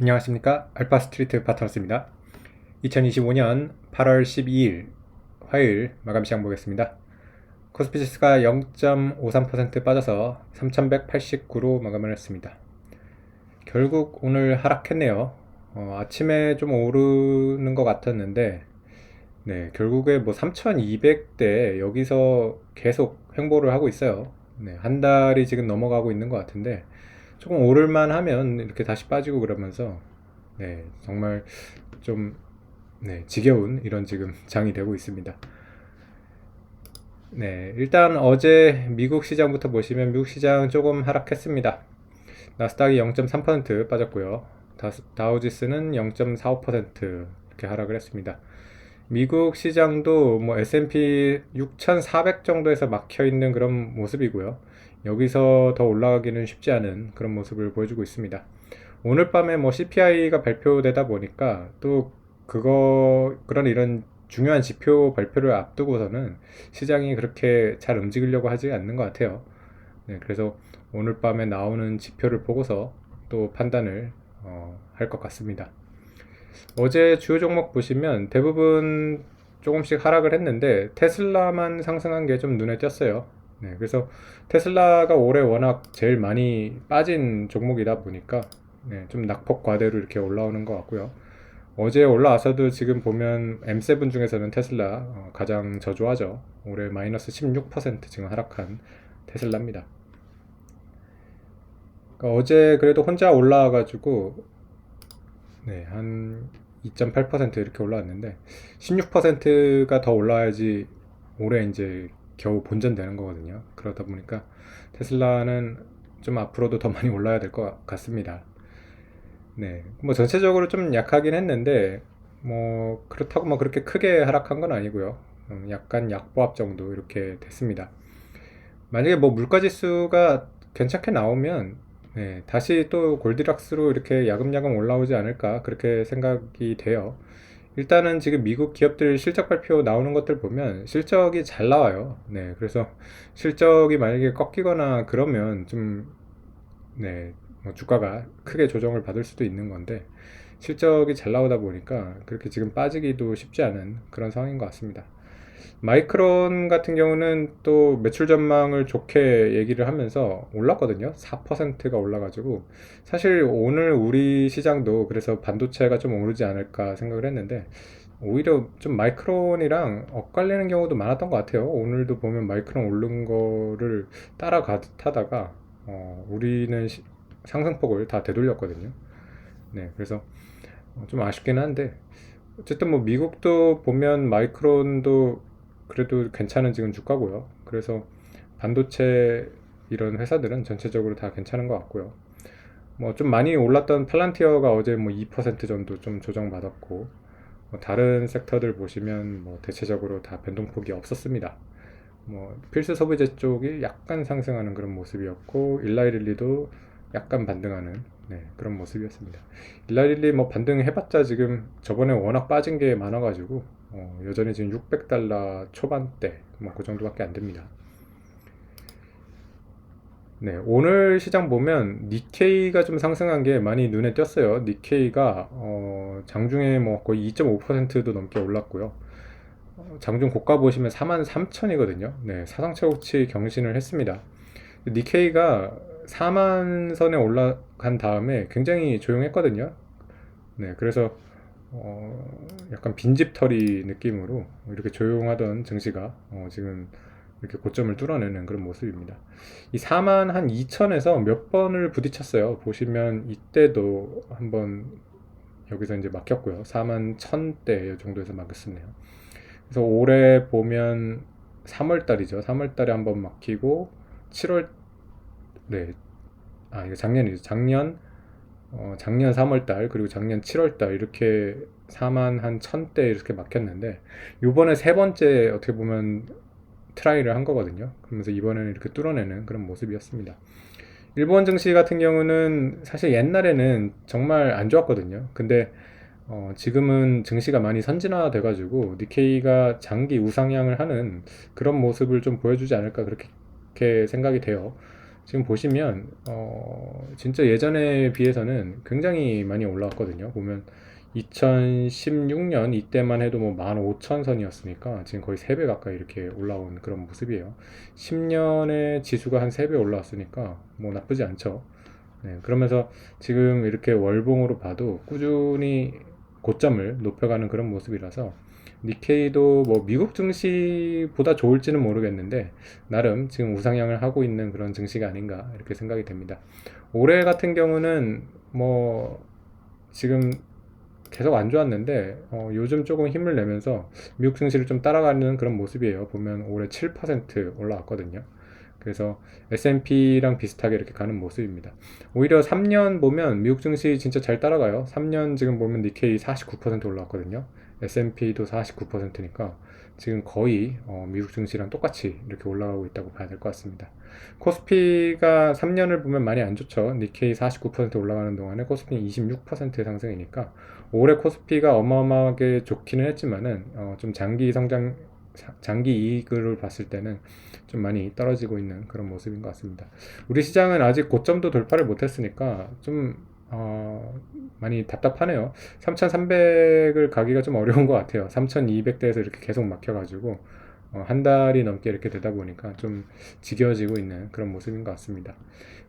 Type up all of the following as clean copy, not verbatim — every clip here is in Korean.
안녕하십니까, 알파스트리트 파트너스입니다. 2025년 8월 12일 화요일 마감 시장 보겠습니다. 코스피 지수가 0.53% 빠져서 3189로 마감을 했습니다. 결국 오늘 하락했네요. 아침에 좀 오르는 것 같았는데 결국에 뭐 3200대 여기서 계속 횡보를 하고 있어요. 한 달이 지금 넘어가고 있는 것 같은데 조금 오를만 하면 이렇게 다시 빠지고 그러면서 정말 좀 지겨운 이런 지금 장이 되고 있습니다. 일단 어제 미국 시장부터 보시면 미국 시장 조금 하락했습니다. 나스닥이 0.3% 빠졌고요. 다우지수는 0.45% 이렇게 하락을 했습니다. 미국 시장도 뭐 S&P 6,400 정도에서 막혀 있는 그런 모습이고요. 여기서 더 올라가기는 쉽지 않은 그런 모습을 보여주고 있습니다. 오늘 밤에 뭐 CPI가 발표되다 보니까 또 그런 이런 중요한 지표 발표를 앞두고서는 시장이 그렇게 잘 움직이려고 하지 않는 것 같아요. 그래서 오늘 밤에 나오는 지표를 보고서 또 판단을 할 것 같습니다. 어제 주요 종목 보시면 대부분 조금씩 하락을 했는데 테슬라만 상승한 게 좀 눈에 띄었어요. 그래서 테슬라가 올해 워낙 제일 많이 빠진 종목이다 보니까 좀 낙폭 과대로 이렇게 올라오는 것 같고요. 어제 올라와서도 지금 보면 M7 중에서는 테슬라 가장 저조하죠. 올해 마이너스 16% 지금 하락한 테슬라입니다. 그러니까 어제 그래도 혼자 올라와가지고 한 2.8% 이렇게 올라왔는데 16%가 더 올라와야지 올해 이제 겨우 본전되는 거거든요. 그러다 보니까 테슬라는 좀 앞으로도 더 많이 올라야 될 것 같습니다. 뭐 전체적으로 좀 약하긴 했는데 뭐 그렇다고 뭐 그렇게 크게 하락한 건 아니고요. 약간 약보합 정도 이렇게 됐습니다. 만약에 뭐 물가지수가 괜찮게 나오면 다시 또 골디락스로 이렇게 야금야금 올라오지 않을까 그렇게 생각이 돼요. 일단은 지금 미국 기업들 실적 발표 나오는 것들 보면 실적이 잘 나와요. 그래서 실적이 만약에 꺾이거나 그러면 좀 뭐 주가가 크게 조정을 받을 수도 있는 건데 실적이 잘 나오다 보니까 그렇게 지금 빠지기도 쉽지 않은 그런 상황인 것 같습니다. 마이크론 같은 경우는 또 매출 전망을 좋게 얘기를 하면서 올랐거든요. 4%가 올라가지고 사실 오늘 우리 시장도 그래서 반도체가 좀 오르지 않을까 생각을 했는데 오히려 좀 마이크론이랑 엇갈리는 경우도 많았던 것 같아요. 오늘도 보면 마이크론 오른 거를 따라가듯 하다가 우리는 상승폭을 다 되돌렸거든요. 그래서 좀 아쉽긴 한데 어쨌든 뭐 미국도 보면 마이크론도 그래도 괜찮은 지금 주가고요. 그래서 반도체 이런 회사들은 전체적으로 다 괜찮은 것 같고요. 뭐 좀 많이 올랐던 팔란티어가 어제 뭐 2% 정도 좀 조정받았고 뭐 다른 섹터들 보시면 뭐 대체적으로 다 변동폭이 없었습니다. 뭐 필수 소비재 쪽이 약간 상승하는 그런 모습이었고 일라이릴리도 약간 반등하는 그런 모습이었습니다. 일라이릴리 뭐 반등해봤자 지금 저번에 워낙 빠진 게 많아가지고 여전히 지금 600달러 초반대 뭐 그 정도밖에 안 됩니다. 오늘 시장 보면 니케이가 좀 상승한 게 많이 눈에 띄었어요. 니케이가 장중에 뭐 거의 2.5%도 넘게 올랐고요. 장중 고가 보시면 43,000이거든요. 사상 최고치 경신을 했습니다. 니케이가 4만 선에 올라간 다음에 굉장히 조용했거든요. 그래서 약간 빈집털이 느낌으로 이렇게 조용하던 증시가 지금 이렇게 고점을 뚫어내는 그런 모습입니다. 이 4만 한 2천에서 몇 번을 부딪혔어요. 보시면 이때도 한번 여기서 이제 막혔고요. 4만 1000대 정도에서 막혔었네요. 그래서 올해 보면 3월 달이죠. 3월 달에 한번 막히고 7월 네. 이거 작년이죠. 작년 3월 달 그리고 작년 7월 달 이렇게 4만 한 1000대 이렇게 막혔는데 요번에 세 번째 어떻게 보면 트라이를 한 거거든요. 그러면서 이번에는 이렇게 뚫어내는 그런 모습이었습니다. 일본 증시 같은 경우는 사실 옛날에는 정말 안 좋았거든요. 근데 지금은 증시가 많이 선진화 돼가지고 니케이가 장기 우상향을 하는 그런 모습을 좀 보여주지 않을까 그렇게 생각이 돼요. 지금 보시면 진짜 예전에 비해서는 굉장히 많이 올라왔거든요. 보면 2016년 이때만 해도 뭐 15,000선이었으니까 지금 거의 3배 가까이 이렇게 올라온 그런 모습이에요. 10년에 지수가 한 3배 올라왔으니까 뭐 나쁘지 않죠. 네, 그러면서 지금 이렇게 월봉으로 봐도 꾸준히 고점을 높여가는 그런 모습이라서 니케이도 뭐 미국 증시보다 좋을지는 모르겠는데 나름 지금 우상향을 하고 있는 그런 증시가 아닌가 이렇게 생각이 됩니다. 올해 같은 경우는 뭐 지금 계속 안 좋았는데 요즘 조금 힘을 내면서 미국 증시를 좀 따라가는 그런 모습이에요. 보면 올해 7% 올라왔거든요. 그래서 S&P랑 비슷하게 이렇게 가는 모습입니다. 오히려 3년 보면 미국 증시 진짜 잘 따라가요. 3년 지금 보면 니케이 49% 올라왔거든요. S&P도 49%니까 지금 거의 미국 증시랑 똑같이 이렇게 올라가고 있다고 봐야 될 것 같습니다. 코스피가 3년을 보면 많이 안 좋죠. 니케이 49% 올라가는 동안에 코스피는 26%의 상승이니까 올해 코스피가 어마어마하게 좋기는 했지만은 좀 장기 이익을 봤을 때는 좀 많이 떨어지고 있는 그런 모습인 것 같습니다. 우리 시장은 아직 고점도 돌파를 못했으니까 좀 많이 답답하네요. 3,300을 가기가 좀 어려운 것 같아요. 3,200대에서 이렇게 계속 막혀가지고 한 달이 넘게 이렇게 되다 보니까 좀 지겨워지고 있는 그런 모습인 것 같습니다.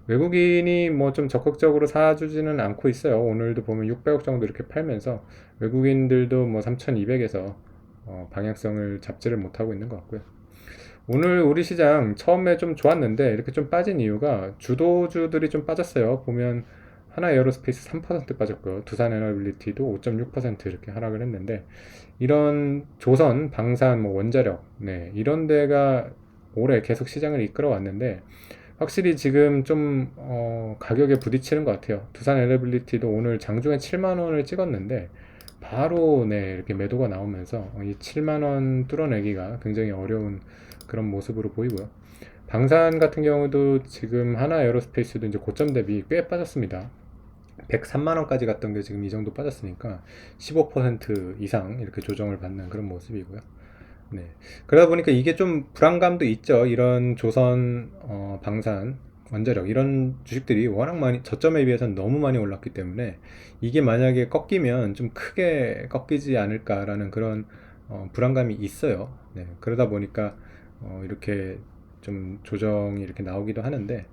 외국인이 뭐 좀 적극적으로 사주지는 않고 있어요. 오늘도 보면 600억 정도 이렇게 팔면서 외국인들도 뭐 3,200에서 방향성을 잡지를 못하고 있는 것 같고요. 오늘 우리 시장 처음에 좀 좋았는데 이렇게 좀 빠진 이유가 주도주들이 좀 빠졌어요. 보면 하나 에어로스페이스 3% 빠졌고요. 두산 에너빌리티도 5.6% 이렇게 하락을 했는데 이런 조선, 방산, 뭐 원자력, 네, 이런 데가 올해 계속 시장을 이끌어 왔는데 확실히 지금 좀 가격에 부딪히는 것 같아요. 두산 에너빌리티도 오늘 장중에 7만 원을 찍었는데 바로 네, 이렇게 매도가 나오면서 이 7만 원 뚫어내기가 굉장히 어려운 그런 모습으로 보이고요. 방산 같은 경우도 지금 하나 에어로스페이스도 이제 고점 대비 꽤 빠졌습니다. 103만 원까지 갔던 게 지금 이 정도 빠졌으니까 15% 이상 이렇게 조정을 받는 그런 모습이고요. 네. 그러다 보니까 이게 좀 불안감도 있죠. 이런 조선, 방산, 원자력 이런 주식들이 워낙 많이 저점에 비해서는 너무 많이 올랐기 때문에 이게 만약에 꺾이면 좀 크게 꺾이지 않을까라는 그런 불안감이 있어요. 네. 그러다 보니까 이렇게 좀 조정이 이렇게 나오기도 하는데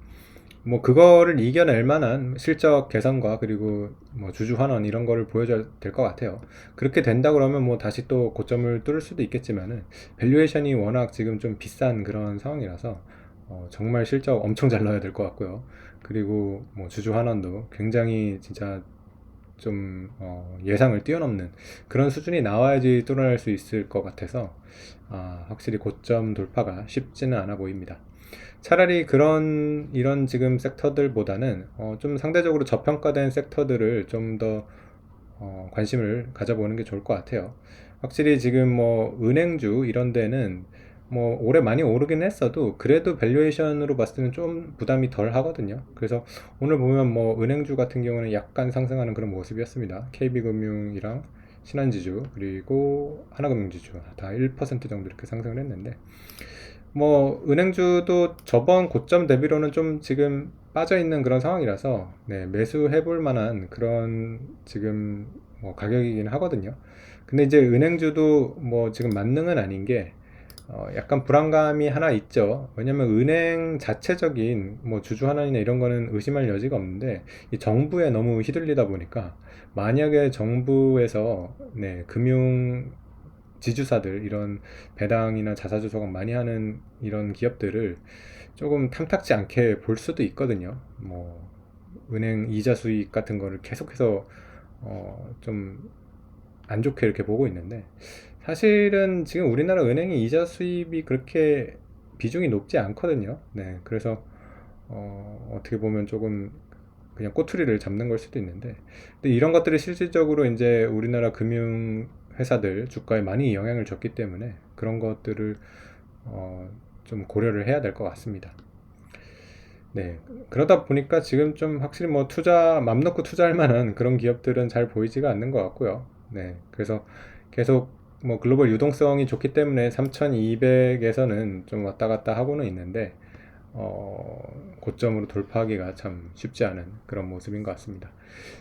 뭐 그거를 이겨낼 만한 실적 개선과 그리고 뭐 주주 환원 이런 거를 보여줘야 될 것 같아요. 그렇게 된다 그러면 뭐 다시 또 고점을 뚫을 수도 있겠지만은 밸류에이션이 워낙 지금 좀 비싼 그런 상황이라서 정말 실적 엄청 잘 나와야 될 것 같고요. 그리고 뭐 주주 환원도 굉장히 진짜 좀 예상을 뛰어넘는 그런 수준이 나와야지 뚫어낼 수 있을 것 같아서 확실히 고점 돌파가 쉽지는 않아 보입니다. 차라리 그런 이런 지금 섹터들보다는 좀 상대적으로 저평가된 섹터들을 좀 더 관심을 가져보는 게 좋을 것 같아요. 확실히 지금 뭐 은행주 이런 데는 뭐 올해 많이 오르긴 했어도 그래도 밸류에이션으로 봤을 때는 좀 부담이 덜 하거든요. 그래서 오늘 보면 뭐 은행주 같은 경우는 약간 상승하는 그런 모습이었습니다. KB금융이랑 신한지주 그리고 하나금융지주 다 1% 정도 이렇게 상승을 했는데 뭐 은행주도 저번 고점 대비로는 좀 지금 빠져 있는 그런 상황이라서 네, 매수해 볼 만한 그런 지금 뭐 가격이긴 하거든요. 근데 이제 은행주도 뭐 지금 만능은 아닌 게 약간 불안감이 하나 있죠. 왜냐면 은행 자체적인 뭐 주주 환원이나 이런 거는 의심할 여지가 없는데 이 정부에 너무 휘둘리다 보니까 만약에 정부에서 네, 금융 지주사들 이런 배당이나 자사주 소강 많이 하는 이런 기업들을 조금 탐탁지 않게 볼 수도 있거든요. 뭐 은행 이자 수익 같은 거를 계속해서 좀 안 좋게 이렇게 보고 있는데 사실은 지금 우리나라 은행의 이자 수입이 그렇게 비중이 높지 않거든요. 네, 그래서 어떻게 보면 조금 그냥 꼬투리를 잡는 걸 수도 있는데 근데 이런 것들이 실질적으로 이제 우리나라 금융 회사들 주가에 많이 영향을 줬기 때문에 그런 것들을 좀 고려를 해야 될 것 같습니다. 네. 그러다 보니까 지금 좀 확실히 뭐 맘 놓고 투자할 만한 그런 기업들은 잘 보이지가 않는 것 같고요. 네. 그래서 계속 뭐 글로벌 유동성이 좋기 때문에 3200에서는 좀 왔다 갔다 하고는 있는데 고점으로 돌파하기가 참 쉽지 않은 그런 모습인 것 같습니다.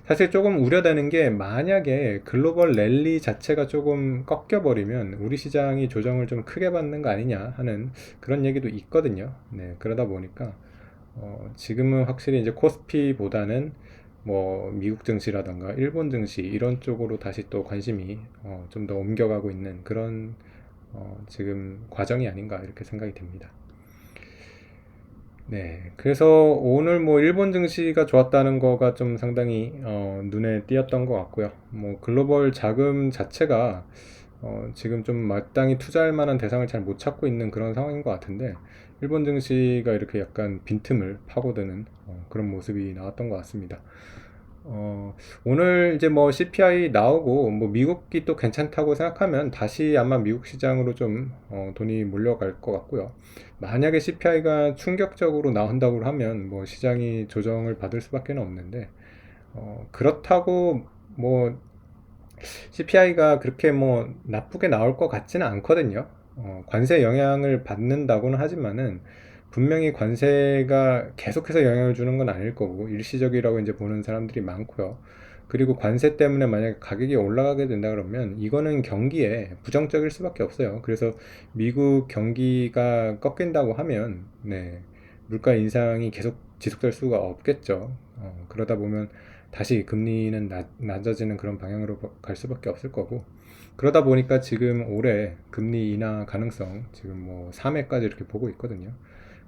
사실 조금 우려되는 게 만약에 글로벌 랠리 자체가 조금 꺾여버리면 우리 시장이 조정을 좀 크게 받는 거 아니냐 하는 그런 얘기도 있거든요. 네, 그러다 보니까 지금은 확실히 이제 코스피보다는 뭐 미국 증시라던가 일본 증시 이런 쪽으로 다시 또 관심이 좀 더 옮겨가고 있는 그런 지금 과정이 아닌가 이렇게 생각이 됩니다. 네, 그래서 오늘 뭐 일본 증시가 좋았다는 거가 좀 상당히 눈에 띄었던 것 같고요. 뭐 글로벌 자금 자체가 지금 좀 마땅히 투자할 만한 대상을 잘 못 찾고 있는 그런 상황인 것 같은데 일본 증시가 이렇게 약간 빈틈을 파고드는 그런 모습이 나왔던 것 같습니다. 오늘 이제 뭐 CPI 나오고 뭐 미국이 또 괜찮다고 생각하면 다시 아마 미국 시장으로 좀 돈이 몰려갈 것 같고요. 만약에 CPI가 충격적으로 나온다고 하면 뭐 시장이 조정을 받을 수밖에 없는데 그렇다고 뭐 CPI가 그렇게 뭐 나쁘게 나올 것 같지는 않거든요. 관세 영향을 받는다고는 하지만은 분명히 관세가 계속해서 영향을 주는 건 아닐 거고 일시적이라고 이제 보는 사람들이 많고요. 그리고 관세 때문에 만약에 가격이 올라가게 된다 그러면 이거는 경기에 부정적일 수밖에 없어요. 그래서 미국 경기가 꺾인다고 하면 네, 물가 인상이 계속 지속될 수가 없겠죠. 그러다 보면 다시 금리는 낮아지는 그런 방향으로 갈 수밖에 없을 거고 그러다 보니까 지금 올해 금리 인하 가능성 지금 뭐 3회까지 이렇게 보고 있거든요.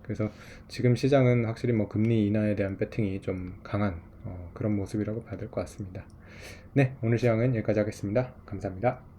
그래서 지금 시장은 확실히 뭐 금리 인하에 대한 배팅이 좀 강한 그런 모습이라고 봐야 될 것 같습니다. 네, 오늘 시황은 여기까지 하겠습니다. 감사합니다.